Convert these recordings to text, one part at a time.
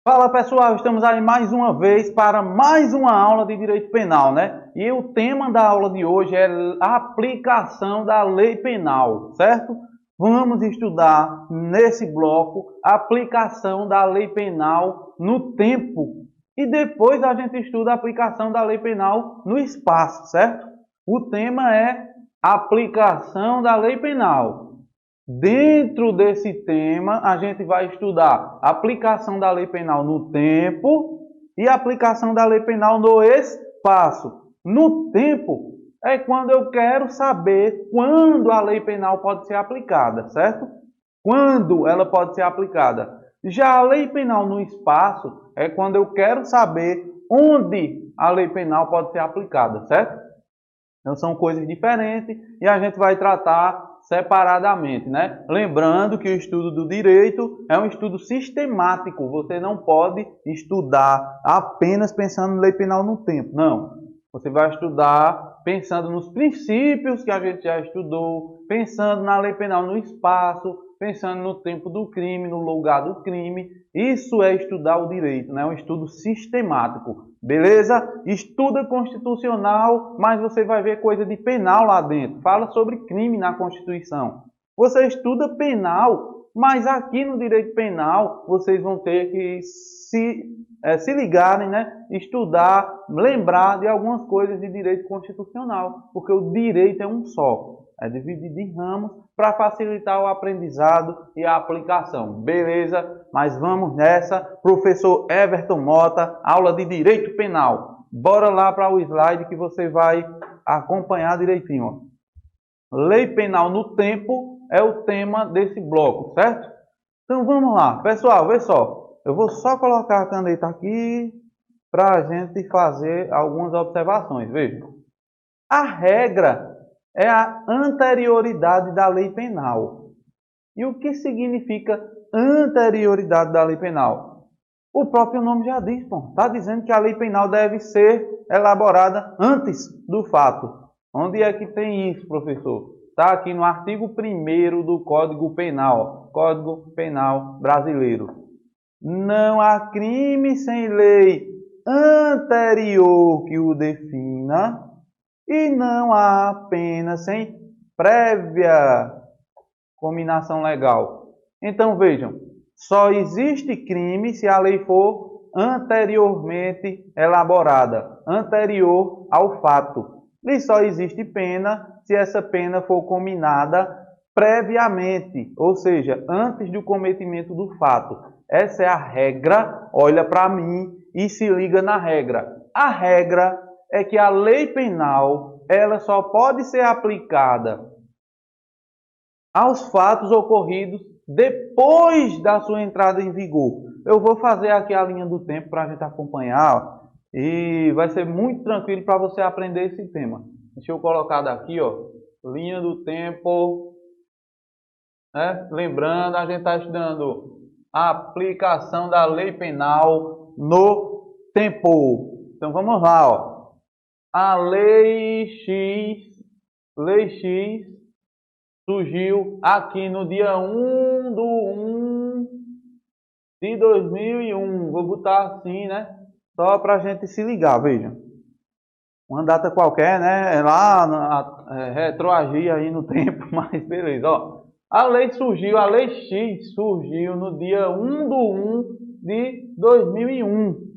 Fala pessoal, estamos aí mais uma vez para mais uma aula de Direito Penal, né? E o tema da aula de hoje é a aplicação da lei penal, certo? Vamos estudar nesse bloco a aplicação da lei penal no tempo e depois a gente estuda a aplicação da lei penal no espaço, certo? O tema é aplicação da lei penal. Dentro desse tema, a gente vai estudar a aplicação da lei penal no tempo e a aplicação da lei penal no espaço. No tempo é quando eu quero saber quando a lei penal pode ser aplicada, certo? Quando ela pode ser aplicada. Já a lei penal no espaço é quando eu quero saber onde a lei penal pode ser aplicada, certo? Então são coisas diferentes e a gente vai tratar separadamente, né? Lembrando que o estudo do direito é um estudo sistemático. Você não pode estudar apenas pensando na lei penal no tempo. Não. Você vai estudar pensando nos princípios que a gente já estudou, pensando na lei penal no espaço, pensando no tempo do crime, no lugar do crime. Isso é estudar o direito, né? É um estudo sistemático. Beleza? Estuda constitucional, mas você vai ver coisa de penal lá dentro. Fala sobre crime na Constituição. Você estuda penal, mas aqui no direito penal vocês vão ter que se ligarem, né? Estudar, lembrar de algumas coisas de direito constitucional, porque o direito é um só. É dividido em ramos para facilitar o aprendizado e a aplicação. Beleza? Mas vamos nessa. Professor Everton Mota, aula de Direito Penal. Bora lá para o slide que você vai acompanhar direitinho. Lei Penal no tempo é o tema desse bloco, certo? Então vamos lá. Pessoal, vê só. Eu vou só colocar a caneta aqui para a gente fazer algumas observações. Veja. A regra é a anterioridade da lei penal. E o que significa anterioridade da lei penal? O próprio nome já diz, está dizendo que a lei penal deve ser elaborada antes do fato. Onde é que tem isso, professor? Está aqui no artigo 1º do Código Penal, Código Penal Brasileiro. Não há crime sem lei anterior que o defina, e não há pena sem prévia cominação legal. Então vejam, só existe crime se a lei for anteriormente elaborada, anterior ao fato. E só existe pena se essa pena for cominada previamente, ou seja, antes do cometimento do fato. Essa é a regra, olha para mim e se liga na regra. A regra é que a lei penal ela só pode ser aplicada aos fatos ocorridos depois da sua entrada em vigor. Eu vou fazer aqui a linha do tempo para a gente acompanhar e vai ser muito tranquilo para você aprender esse tema. Deixa eu colocar daqui, ó, linha do tempo. Né? Lembrando, a gente está estudando a aplicação da lei penal no tempo. Então vamos lá, ó. A Lei X surgiu aqui no dia 1/1/2001. Vou botar assim, né? Só para a gente se ligar, veja. Uma data qualquer, né? Retroagir aí no tempo, mas beleza, ó. A lei X surgiu no dia 1/1/2001.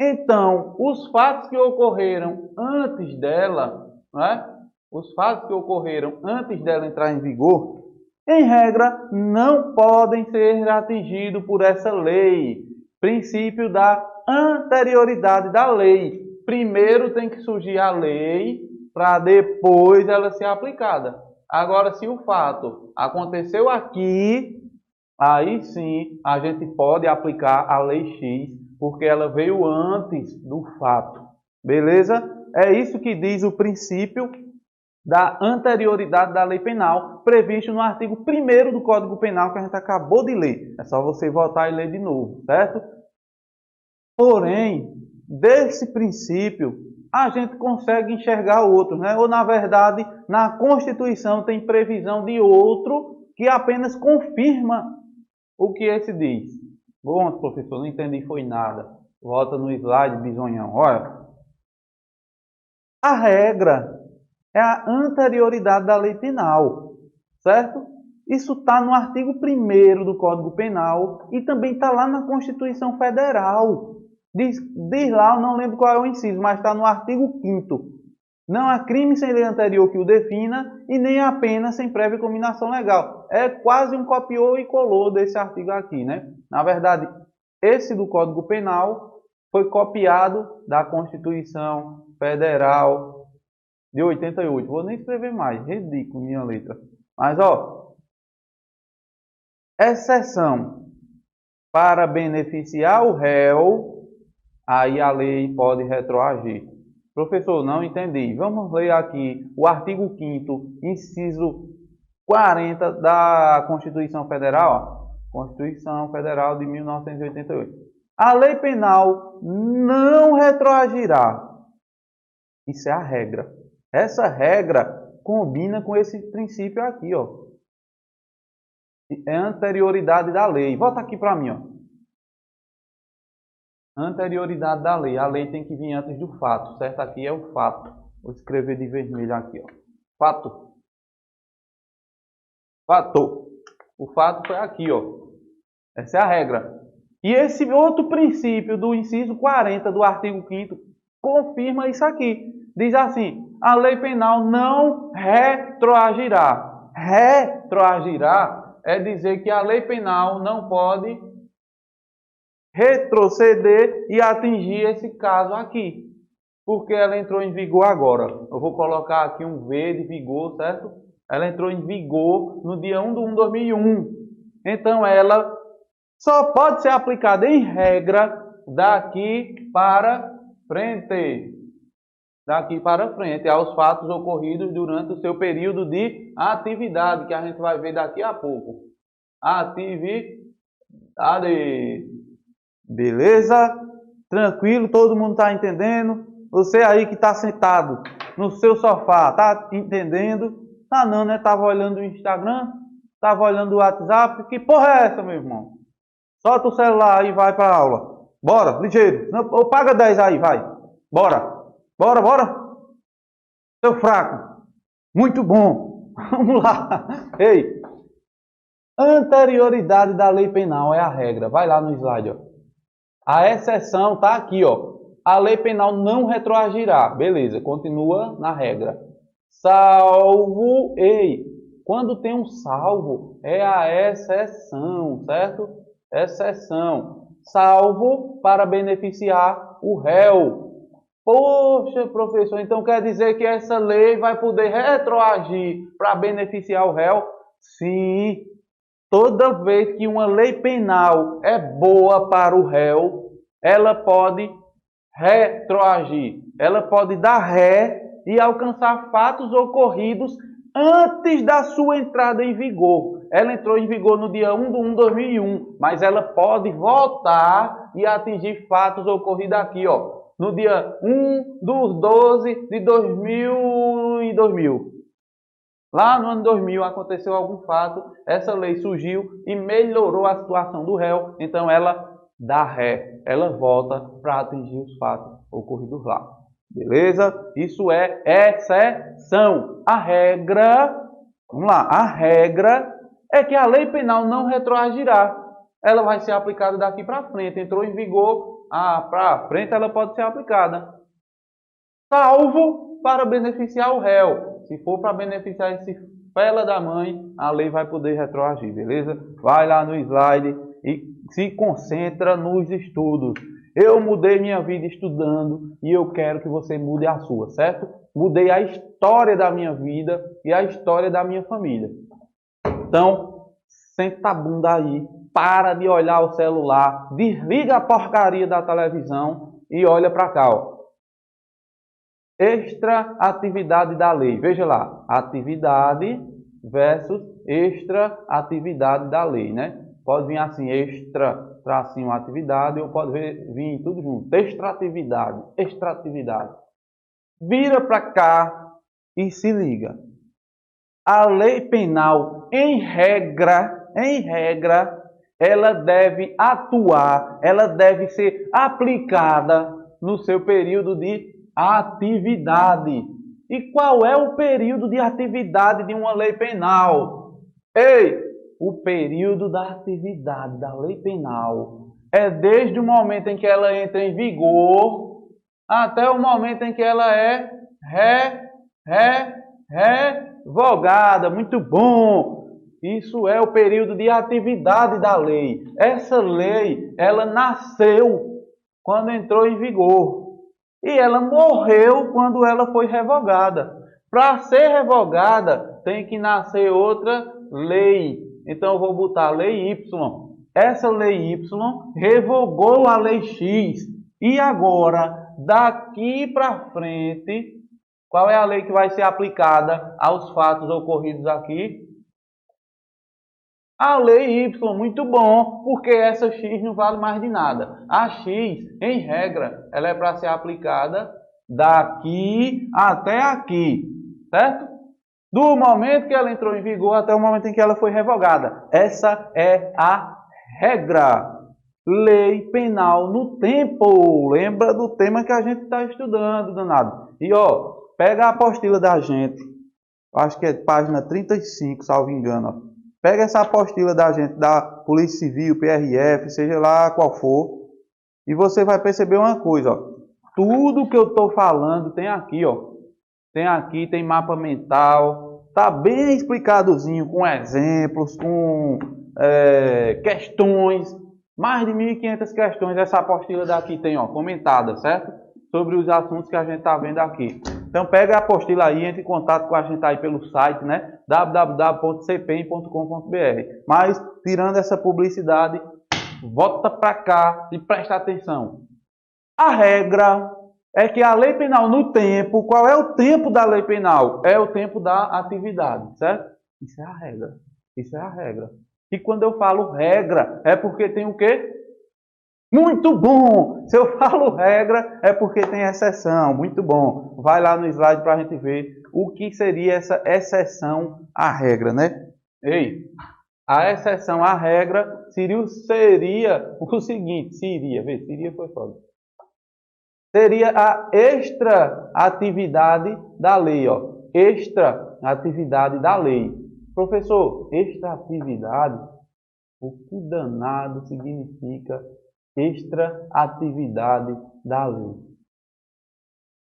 Então, os fatos que ocorreram antes dela, né? Os fatos que ocorreram antes dela entrar em vigor, em regra, não podem ser atingidos por essa lei. Princípio da anterioridade da lei. Primeiro tem que surgir a lei para depois ela ser aplicada. Agora, se o fato aconteceu aqui, aí sim a gente pode aplicar a lei X, porque ela veio antes do fato. Beleza? É isso que diz o princípio da anterioridade da lei penal, previsto no artigo 1º do Código Penal, que a gente acabou de ler. É só você voltar e ler de novo, certo? Porém, desse princípio, a gente consegue enxergar outros, né? Ou, na verdade, na Constituição tem previsão de outro que apenas confirma o que esse diz. Bom, professor, não entendi foi nada. Volta no slide, bisonhão. Olha, a regra é a anterioridade da lei penal, certo? Isso está no artigo 1º do Código Penal e também está lá na Constituição Federal. Diz lá, eu não lembro qual é o inciso, mas está no artigo 5º. Não há crime sem lei anterior que o defina e nem há pena sem prévia cominação legal. É quase um copiou e colou desse artigo aqui, né? Na verdade, esse do Código Penal foi copiado da Constituição Federal de 88. Vou nem escrever mais, ridículo minha letra. Mas, ó, exceção para beneficiar o réu, aí a lei pode retroagir. Professor, não entendi. Vamos ler aqui o artigo 5º, inciso 40 da Constituição Federal. Constituição Federal de 1988. A lei penal não retroagirá. Isso é a regra. Essa regra combina com esse princípio aqui, ó. É anterioridade da lei. Volta aqui para mim, ó. Anterioridade da lei. A lei tem que vir antes do fato, certo? Aqui é o fato. Vou escrever de vermelho aqui, ó. Fato. Fato. O fato foi aqui, ó. Essa é a regra. E esse outro princípio do inciso 40 do artigo 5º confirma isso aqui. Diz assim, a lei penal não retroagirá. Retroagirá é dizer que a lei penal não pode retroceder e atingir esse caso aqui, porque ela entrou em vigor agora. Eu vou colocar aqui um V de vigor, certo? Ela entrou em vigor no dia 1/1/2001. Então, ela só pode ser aplicada em regra daqui para frente. Daqui para frente, aos fatos ocorridos durante o seu período de atividade, que a gente vai ver daqui a pouco. Atividade. Beleza? Tranquilo? Todo mundo está entendendo? Você aí que está sentado no seu sofá, está entendendo? Tá não, né? Estava olhando o Instagram, estava olhando o WhatsApp. Que porra é essa, meu irmão? Solta o celular aí e vai para a aula. Bora, ligeiro. Ou paga 10 aí, vai. Bora. Bora, bora. Seu fraco. Muito bom. Vamos lá. Ei. Anterioridade da lei penal é a regra. Vai lá no slide, ó. A exceção está aqui, ó. A lei penal não retroagirá. Beleza, continua na regra. Salvo, quando tem um salvo, é a exceção, certo? Exceção. Salvo para beneficiar o réu. Poxa, professor, então quer dizer que essa lei vai poder retroagir para beneficiar o réu? Sim. Toda vez que uma lei penal é boa para o réu, ela pode retroagir. Ela pode dar ré e alcançar fatos ocorridos antes da sua entrada em vigor. Ela entrou em vigor no dia 1/1/2001, mas ela pode voltar e atingir fatos ocorridos aqui, ó, no dia 1/12/2000. Lá no ano 2000 aconteceu algum fato, essa lei surgiu e melhorou a situação do réu, então ela dá ré, ela volta para atingir os fatos ocorridos lá. Beleza? Isso é exceção. A regra, vamos lá, a regra é que a lei penal não retroagirá. Ela vai ser aplicada daqui para frente. Entrou em vigor, para frente ela pode ser aplicada. Salvo para beneficiar o réu. Se for para beneficiar esse fela da mãe, a lei vai poder retroagir, beleza? Vai lá no slide e se concentra nos estudos. Eu mudei minha vida estudando e eu quero que você mude a sua, certo? Mudei a história da minha vida e a história da minha família. Então, senta a bunda aí, para de olhar o celular, desliga a porcaria da televisão e olha para cá, ó. Extra atividade da lei. Veja lá, atividade versus extra atividade da lei, né? Pode vir assim, extra, tracinho, atividade, ou pode vir tudo junto. Extratividade, extratividade. Vira para cá e se liga. A lei penal, em regra, ela deve atuar, ela deve ser aplicada no seu período de atividade. E qual é o período de atividade de uma lei penal? Ei, o período da atividade da lei penal é desde o momento em que ela entra em vigor até o momento em que ela é revogada. Muito bom! Isso é o período de atividade da lei. Essa lei, ela nasceu quando entrou em vigor. E ela morreu quando ela foi revogada. Para ser revogada, tem que nascer outra lei. Então eu vou botar a lei Y. Essa lei Y revogou a lei X. E agora, daqui para frente, qual é a lei que vai ser aplicada aos fatos ocorridos aqui? A lei Y, muito bom, porque essa X não vale mais de nada. A X, em regra, ela é para ser aplicada daqui até aqui, certo? Do momento que ela entrou em vigor até o momento em que ela foi revogada. Essa é a regra. Lei penal no tempo. Lembra do tema que a gente está estudando, danado. E ó, pega a apostila da gente. Acho que é página 35, salvo engano. Ó. Pega essa apostila da gente, da Polícia Civil, PRF, seja lá qual for, e você vai perceber uma coisa, ó. Tudo que eu estou falando tem aqui, ó. Tem aqui, tem mapa mental, tá bem explicadozinho, com exemplos, com questões, mais de 1.500 questões essa apostila daqui tem, ó, comentada, certo? Sobre os assuntos que a gente está vendo aqui. Então pega a apostila aí, entre em contato com a gente aí pelo site, né? www.cpem.com.br. Mas, tirando essa publicidade, volta para cá e presta atenção. A regra é que a lei penal no tempo, qual é o tempo da lei penal? É o tempo da atividade, certo? Isso é a regra. Isso é a regra. E quando eu falo regra, é porque tem o quê? Muito bom! Se eu falo regra, é porque tem exceção. Muito bom. Vai lá no slide para a gente ver o que seria essa exceção à regra, né? Ei, a exceção à regra seria o seguinte, seria foi foda. Seria a extra atividade da lei, ó. Extra atividade da lei. Professor, extra atividade, o que danado significa extra atividade da lei?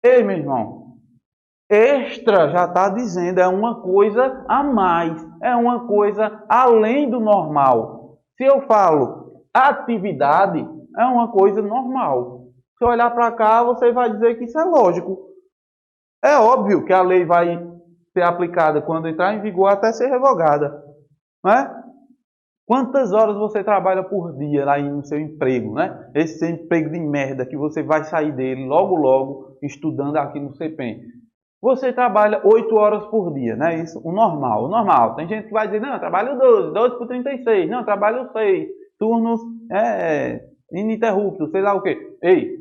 Ei, meu irmão, extra já está dizendo, é uma coisa a mais, é uma coisa além do normal. Se eu falo atividade, é uma coisa normal. Se olhar para cá, você vai dizer que isso é lógico. É óbvio que a lei vai ser aplicada quando entrar em vigor até ser revogada, não é? Quantas horas você trabalha por dia lá no seu emprego, né? Esse seu emprego de merda que você vai sair dele logo, logo, estudando aqui no CPEM. Você trabalha 8 horas por dia, né? Isso, o normal. Tem gente que vai dizer, não, eu trabalho 12 por 36. Não, eu trabalho 6. Turnos ininterruptos, sei lá o quê. Ei,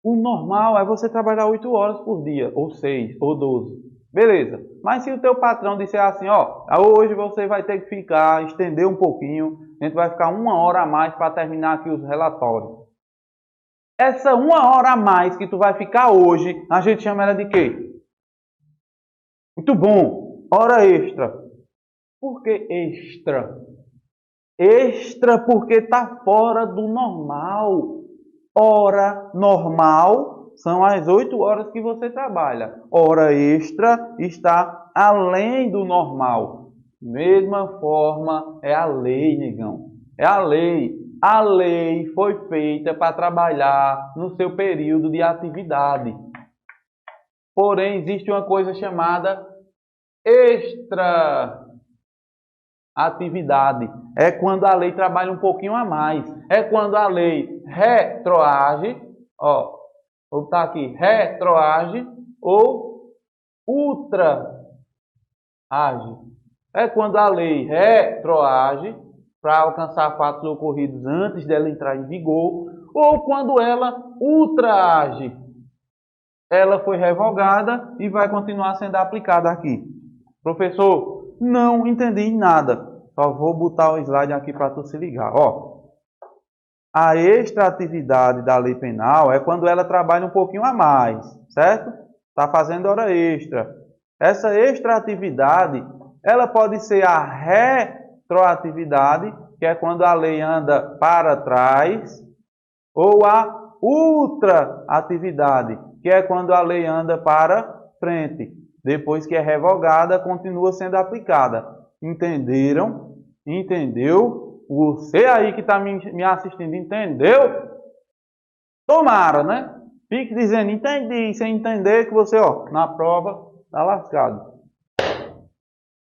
o normal é você trabalhar 8 horas por dia, ou 6, ou 12. Beleza, mas se o teu patrão disser assim, ó, hoje você vai ter que ficar, estender um pouquinho, a gente vai ficar 1 hora a mais para terminar aqui os relatórios. Essa 1 hora a mais que tu vai ficar hoje, a gente chama ela de quê? Muito bom, hora extra. Por que extra? Extra porque está fora do normal. Hora normal são as 8 horas que você trabalha. Hora extra está além do normal. Mesma forma é a lei, negão. É a lei. A lei foi feita para trabalhar no seu período de atividade. Porém, existe uma coisa chamada extra atividade. É quando a lei trabalha um pouquinho a mais. É quando a lei retroage, ó, vou botar aqui, retroage ou ultraage. É quando a lei retroage para alcançar fatos ocorridos antes dela entrar em vigor, ou quando ela ultraage. Ela foi revogada e vai continuar sendo aplicada aqui. Professor, não entendi nada. Só vou botar o slide aqui para tu se ligar. Ó, a extratividade da lei penal é quando ela trabalha um pouquinho a mais, certo? Está fazendo hora extra. Essa extratividade, ela pode ser a retroatividade, que é quando a lei anda para trás, ou a ultraatividade, que é quando a lei anda para frente. Depois que é revogada, continua sendo aplicada. Entenderam? Entendeu? Você aí que está me assistindo, entendeu? Tomara, né? Fique dizendo, entendi, sem entender que você, ó, na prova, está lascado.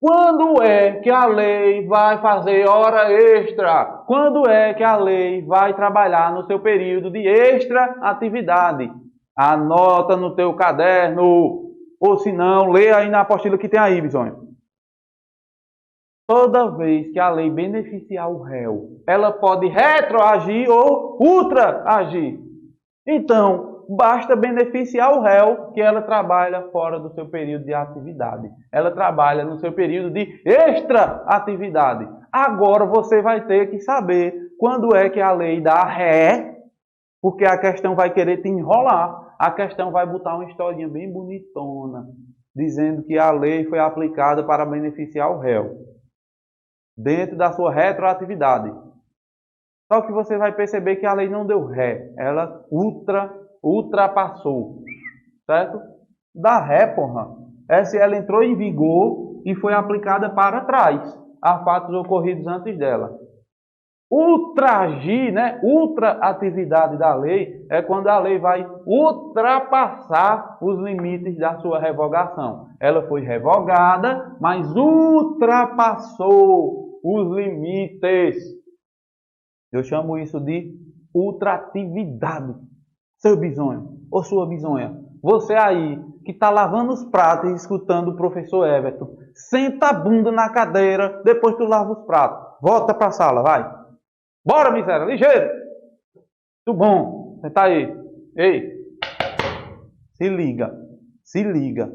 Quando é que a lei vai fazer hora extra? Quando é que a lei vai trabalhar no seu período de extra atividade? Anota no teu caderno, ou se não, lê aí na apostila que tem aí, bisonho. Toda vez que a lei beneficiar o réu, ela pode retroagir ou ultraagir. Então, basta beneficiar o réu que ela trabalha fora do seu período de atividade. Ela trabalha no seu período de extra-atividade. Agora você vai ter que saber quando é que a lei dá ré, porque a questão vai querer te enrolar. A questão vai botar uma historinha bem bonitona, dizendo que a lei foi aplicada para beneficiar o réu, dentro da sua retroatividade. Só que você vai perceber que a lei não deu ré, ela ultrapassou, certo? Da ré, porra, essa ela entrou em vigor e foi aplicada para trás, a fatos ocorridos antes dela. Ultragir, né? Ultraatividade da lei é quando a lei vai ultrapassar os limites da sua revogação. Ela foi revogada, mas ultrapassou os limites. Eu chamo isso de ultratividade. Seu bisonho, ou sua bisonha, você aí que está lavando os pratos e escutando o professor Everton, senta a bunda na cadeira, depois tu lava os pratos. Volta para a sala, vai. Bora, miséria, ligeiro. Tudo bom, senta aí. Ei, se liga, se liga.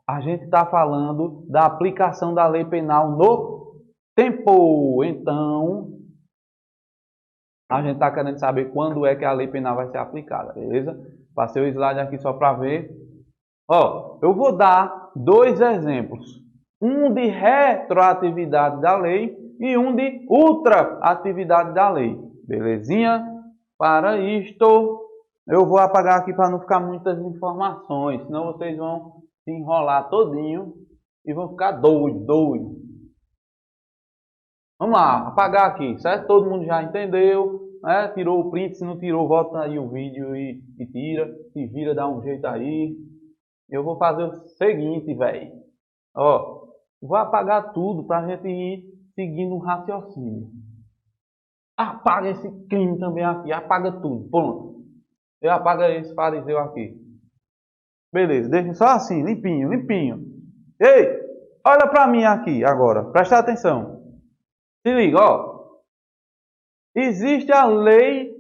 A gente está falando da aplicação da lei penal no tempo. Então, a gente está querendo saber quando é que a lei penal vai ser aplicada, beleza? Passei o slide aqui só para ver. Ó, eu vou dar dois exemplos. Um de retroatividade da lei e um de ultraatividade da lei. Belezinha? Para isto, eu vou apagar aqui para não ficar muitas informações, senão vocês vão se enrolar todinho e vão ficar doido. Vamos lá, apagar aqui, certo? Todo mundo já entendeu, né? Tirou o print, se não tirou, volta aí o vídeo e tira, se vira, dá um jeito aí. Eu vou fazer o seguinte, velho. Ó, vou apagar tudo para a gente ir seguindo um raciocínio. Apaga esse crime também aqui, apaga tudo, pronto. Eu apago esse fariseu aqui. Beleza, deixa só assim, limpinho, limpinho. Ei, olha para mim aqui agora, presta atenção. Se liga, ó. Existe a lei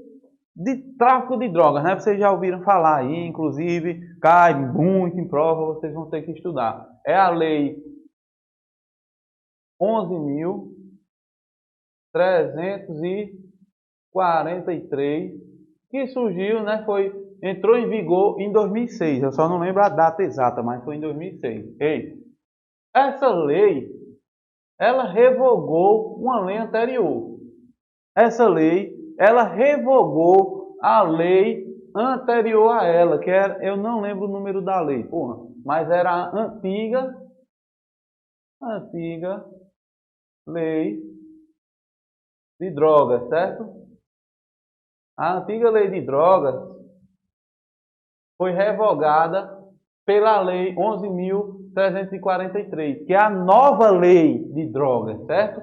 de tráfico de drogas, né? Vocês já ouviram falar aí, inclusive, cai muito em prova, vocês vão ter que estudar. É a lei 11.343, que surgiu, né? Entrou em vigor em 2006. Eu só não lembro a data exata, mas foi em 2006. Ei, essa lei, ela revogou uma lei anterior. Essa lei, ela revogou a lei anterior a ela, que era, eu não lembro o número da lei, porra, mas era a antiga lei de drogas, certo? A antiga lei de drogas foi revogada pela lei 11.343, que é a nova lei de drogas, certo?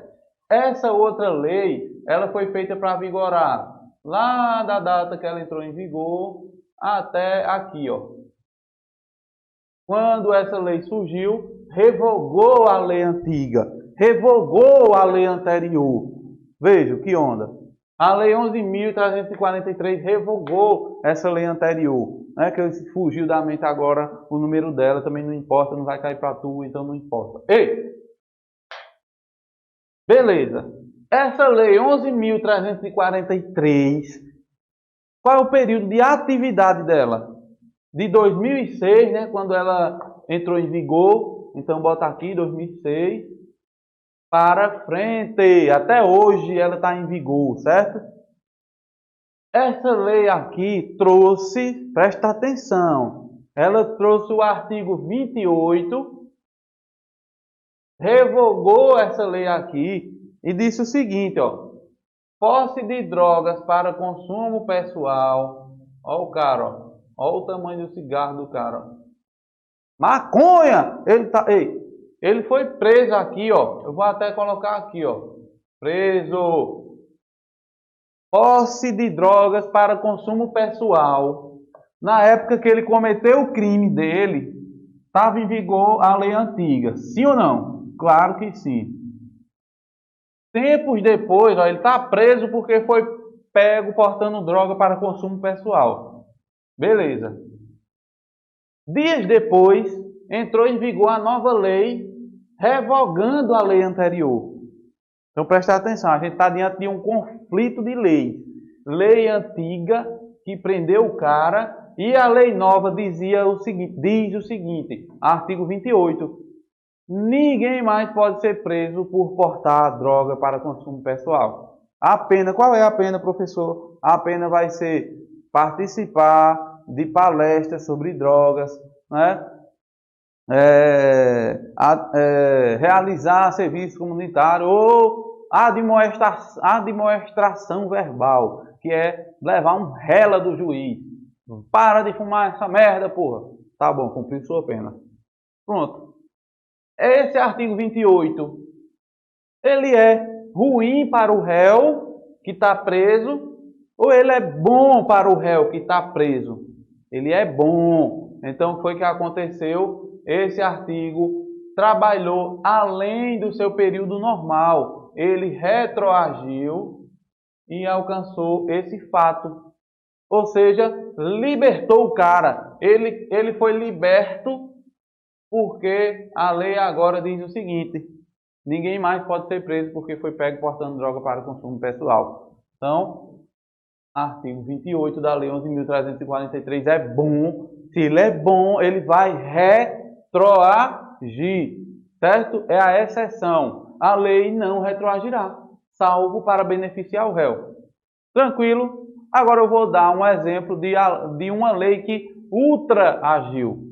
Essa outra lei, ela foi feita para vigorar lá da data que ela entrou em vigor até aqui, ó. Quando essa lei surgiu, revogou a lei antiga, revogou a lei anterior. Veja que onda. A Lei 11.343 revogou essa lei anterior, né? Que fugiu da mente agora o número dela, também não importa, não vai cair para tu, então não importa. Ei! Beleza. Essa lei 11.343, qual é o período de atividade dela? De 2006, né, quando ela entrou em vigor, então bota aqui 2006, para frente, até hoje ela está em vigor, certo? Essa lei aqui trouxe, presta atenção, ela trouxe o artigo 28, revogou essa lei aqui e disse o seguinte, ó, posse de drogas para consumo pessoal, ó o cara, ó o tamanho do cigarro do cara, ó. Maconha! Ele foi preso aqui, ó. Eu vou até colocar aqui, ó. Preso. Posse de drogas para consumo pessoal. Na época que ele cometeu o crime dele, estava em vigor a lei antiga. Sim ou não? Claro que sim. Tempos depois, ó, ele está preso porque foi pego portando droga para consumo pessoal. Beleza. Dias depois, entrou em vigor a nova lei, revogando a lei anterior. Então, presta atenção, a gente está diante de um conflito de leis. Lei antiga, que prendeu o cara, e a lei nova diz o seguinte, artigo 28, ninguém mais pode ser preso por portar droga para consumo pessoal. A pena, qual é a pena, professor? A pena vai ser participar de palestras sobre drogas, né? Realizar serviço comunitário ou admoestação verbal, que é levar um rela do juiz. Para de fumar essa merda, porra. Tá bom, cumpriu sua pena. Pronto. Esse artigo 28, ele é ruim para o réu que está preso ou ele é bom para o réu que está preso? Ele é bom. Então, foi o que aconteceu. Esse artigo trabalhou além do seu período normal. Ele retroagiu e alcançou esse fato. Ou seja, libertou o cara. Ele foi liberto porque a lei agora diz o seguinte: ninguém mais pode ser preso porque foi pego portando droga para consumo pessoal. Então, artigo 28 da Lei 11.343 é bom. Se ele é bom, ele vai retroagir, certo? É a exceção. A lei não retroagirá, salvo para beneficiar o réu. Tranquilo? Agora eu vou dar um exemplo de uma lei que ultraagiu.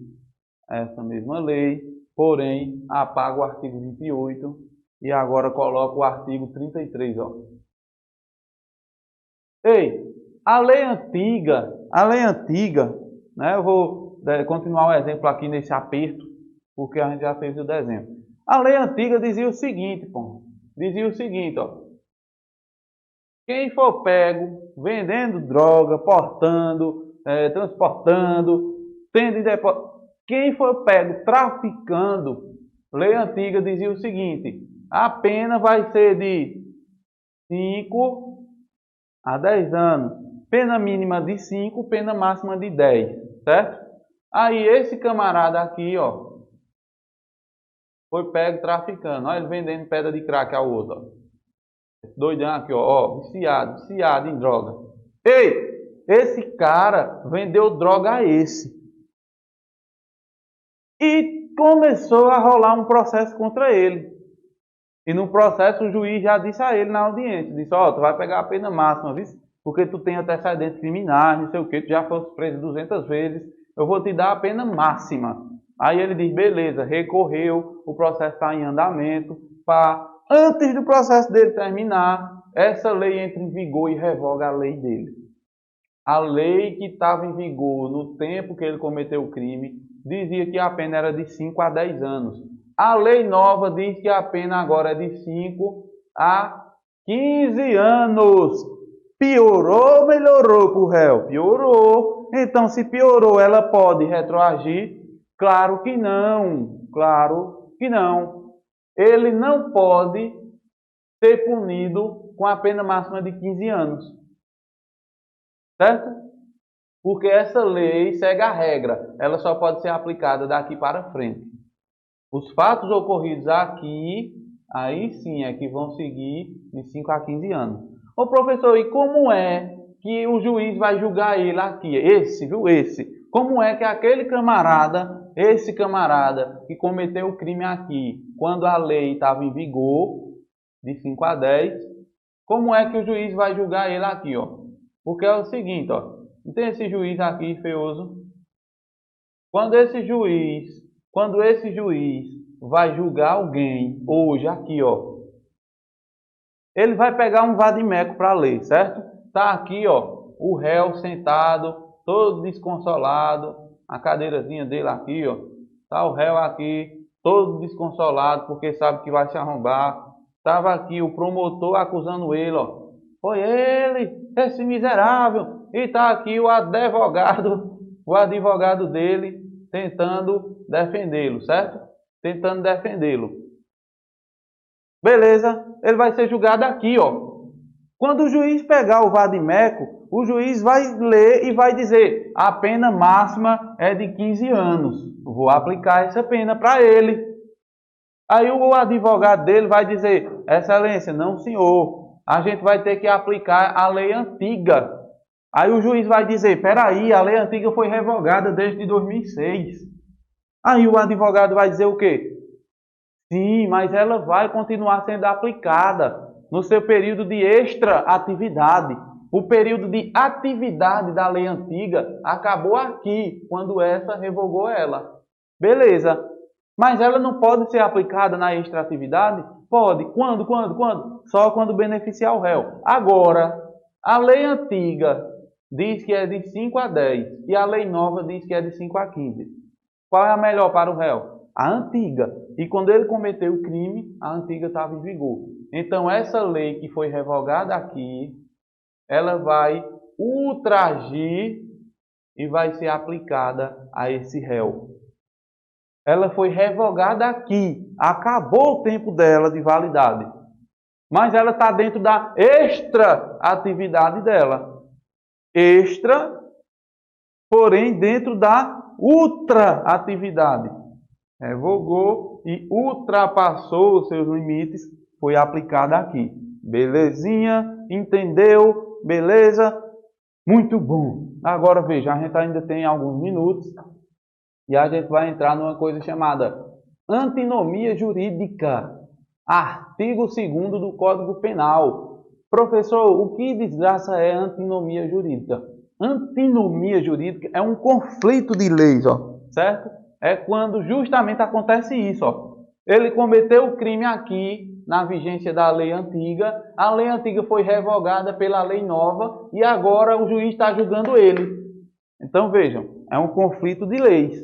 Essa mesma lei, porém, apaga o artigo 28 e agora coloca o artigo 33, ó. Ei, a lei antiga, né? Eu vou continuar o exemplo aqui nesse aperto, porque a gente já fez o desenho. A lei antiga dizia o seguinte, pô. Dizia o seguinte, ó. Quem for pego vendendo droga, portando, transportando, tendo depósito, quem for pego traficando, lei antiga dizia o seguinte: a pena vai ser de 5 a 10 anos. Pena mínima de 5, pena máxima de 10, certo? Aí esse camarada aqui, ó, foi pego traficando. Olha ele vendendo pedra de crack ao outro, ó. Doidão aqui, ó, viciado em droga. Ei, esse cara vendeu droga a esse. E começou a rolar um processo contra ele. E no processo o juiz já disse a ele na audiência, disse, ó, tu vai pegar a pena máxima, viu? Porque tu tem antecedentes criminais, não sei o que, tu já fosse preso 200 vezes, eu vou te dar a pena máxima. Aí ele diz, beleza, recorreu, o processo está em andamento, antes do processo dele terminar, essa lei entra em vigor e revoga a lei dele. A lei que estava em vigor no tempo que ele cometeu o crime dizia que a pena era de 5 a 10 anos. A lei nova diz que a pena agora é de 5 a 15 anos. Piorou ou melhorou para o réu? Piorou. Então, se piorou, ela pode retroagir? Claro que não. Claro que não. Ele não pode ser punido com a pena máxima de 15 anos. Certo? Porque essa lei segue a regra. Ela só pode ser aplicada daqui para frente. Os fatos ocorridos aqui, aí sim é que vão seguir de 5 a 15 anos. Ô professor, e como é que o juiz vai julgar ele aqui? Esse, viu? Esse. Como é que aquele camarada, esse camarada que cometeu o crime aqui, quando a lei estava em vigor, de 5 a 10, como é que o juiz vai julgar ele aqui, ó? Porque é o seguinte, ó. Não tem esse juiz aqui, feioso? Quando esse juiz vai julgar alguém, hoje, aqui, ó, ele vai pegar um vadimeco para ler, certo? Tá aqui, ó, o réu sentado, todo desconsolado, a cadeirazinha dele aqui, ó, tá o réu aqui, todo desconsolado, porque sabe que vai se arrombar. Tava aqui o promotor acusando ele, ó, foi ele, esse miserável, e tá aqui o advogado dele, tentando defendê-lo, certo? Tentando defendê-lo. Beleza, ele vai ser julgado aqui, ó. Quando o juiz pegar o vadimeco, o juiz vai ler e vai dizer: a pena máxima é de 15 anos. Vou aplicar essa pena para ele. Aí o advogado dele vai dizer: excelência, não senhor, a gente vai ter que aplicar a lei antiga. Aí o juiz vai dizer: peraí, a lei antiga foi revogada desde 2006. Aí o advogado vai dizer o quê? Sim, mas ela vai continuar sendo aplicada no seu período de extra-atividade. O período de atividade da lei antiga acabou aqui, quando essa revogou ela. Beleza. Mas ela não pode ser aplicada na extra-atividade? Pode. Quando? Só quando beneficiar o réu. Agora, a lei antiga diz que é de 5 a 10 e a lei nova diz que é de 5 a 15. Qual é a melhor para o réu? A antiga. E quando ele cometeu o crime, a antiga estava em vigor. Então, essa lei que foi revogada aqui, ela vai ultragir e vai ser aplicada a esse réu. Ela foi revogada aqui. Acabou o tempo dela de validade. Mas ela está dentro da extra-atividade dela. Extra, porém dentro da ultra-atividade. Revogou e ultrapassou os seus limites, foi aplicada aqui. Belezinha? Entendeu? Beleza? Muito bom. Agora veja, a gente ainda tem alguns minutos e a gente vai entrar numa coisa chamada antinomia jurídica. Artigo 2º do Código Penal. Professor, o que desgraça é antinomia jurídica? Antinomia jurídica é um conflito de leis, ó, certo? É quando justamente acontece isso, ó. Ele cometeu o crime aqui, na vigência da lei antiga, a lei antiga foi revogada pela lei nova e agora o juiz está julgando ele. Então vejam, é um conflito de leis.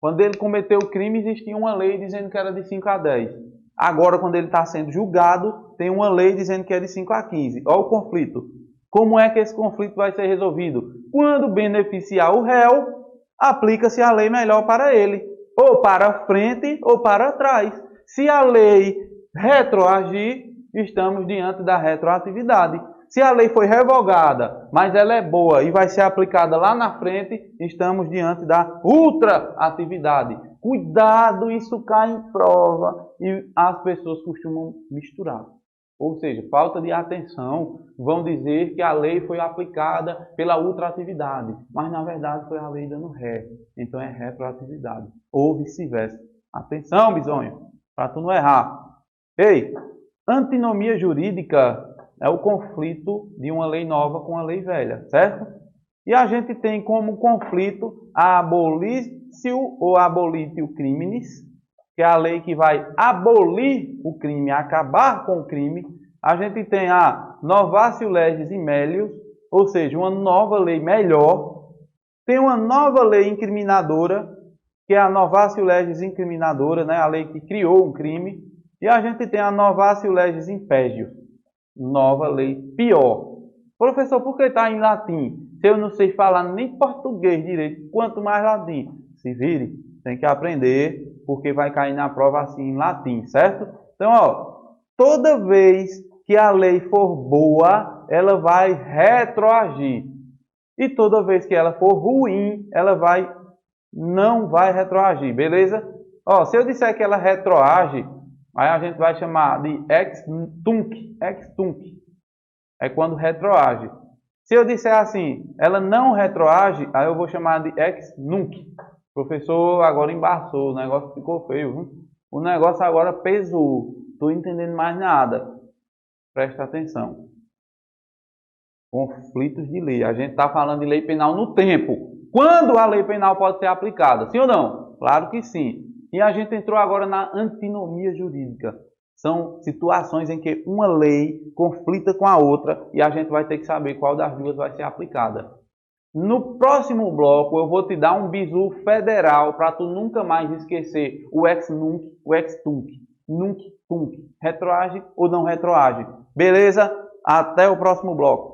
Quando ele cometeu o crime, existia uma lei dizendo que era de 5 a 10. Agora, quando ele está sendo julgado, tem uma lei dizendo que é de 5 a 15. Olha o conflito. Como é que esse conflito vai ser resolvido? Quando beneficiar o réu, aplica-se a lei melhor para ele, ou para frente ou para trás. Se a lei retroagir, estamos diante da retroatividade. Se a lei foi revogada, mas ela é boa e vai ser aplicada lá na frente, estamos diante da ultraatividade. Cuidado, isso cai em prova e as pessoas costumam misturar. Ou seja, falta de atenção, vão dizer que a lei foi aplicada pela ultraatividade, mas na verdade foi a lei dando ré, então é retroatividade, ou vice-versa. Atenção, bisonho, para tu não errar. Ei, antinomia jurídica é o conflito de uma lei nova com a lei velha, certo? E a gente tem como conflito a abolitio ou abolitio criminis, que é a lei que vai abolir o crime, acabar com o crime. A gente tem a novatio legis in melius, ou seja, uma nova lei melhor. Tem uma nova lei incriminadora, que é a novatio legis incriminadora, né? A lei que criou um crime. E a gente tem a novatio legis impégio, nova lei pior. Professor, por que está em latim? Se eu não sei falar nem português direito, quanto mais latim? Se vire, tem que aprender, porque vai cair na prova assim em latim, certo? Então, ó, Toda vez que a lei for boa, ela vai retroagir. E toda vez que ela for ruim, ela não vai retroagir, beleza? Ó, se eu disser que ela retroage, aí a gente vai chamar de ex-tunc. Ex-tunc é quando retroage. Se eu disser assim, ela não retroage, aí eu vou chamar de ex-nunc. Professor, agora embaçou, o negócio ficou feio, viu? O negócio agora pesou. Estou entendendo mais nada. Presta atenção. Conflitos de lei. A gente está falando de lei penal no tempo. Quando a lei penal pode ser aplicada? Sim ou não? Claro que sim. E a gente entrou agora na antinomia jurídica. São situações em que uma lei conflita com a outra e a gente vai ter que saber qual das duas vai ser aplicada. No próximo bloco eu vou te dar um bizu federal para tu nunca mais esquecer o ex-nunc, o ex-tunc. Nunc, tunc. Retroage ou não retroage? Beleza? Até o próximo bloco.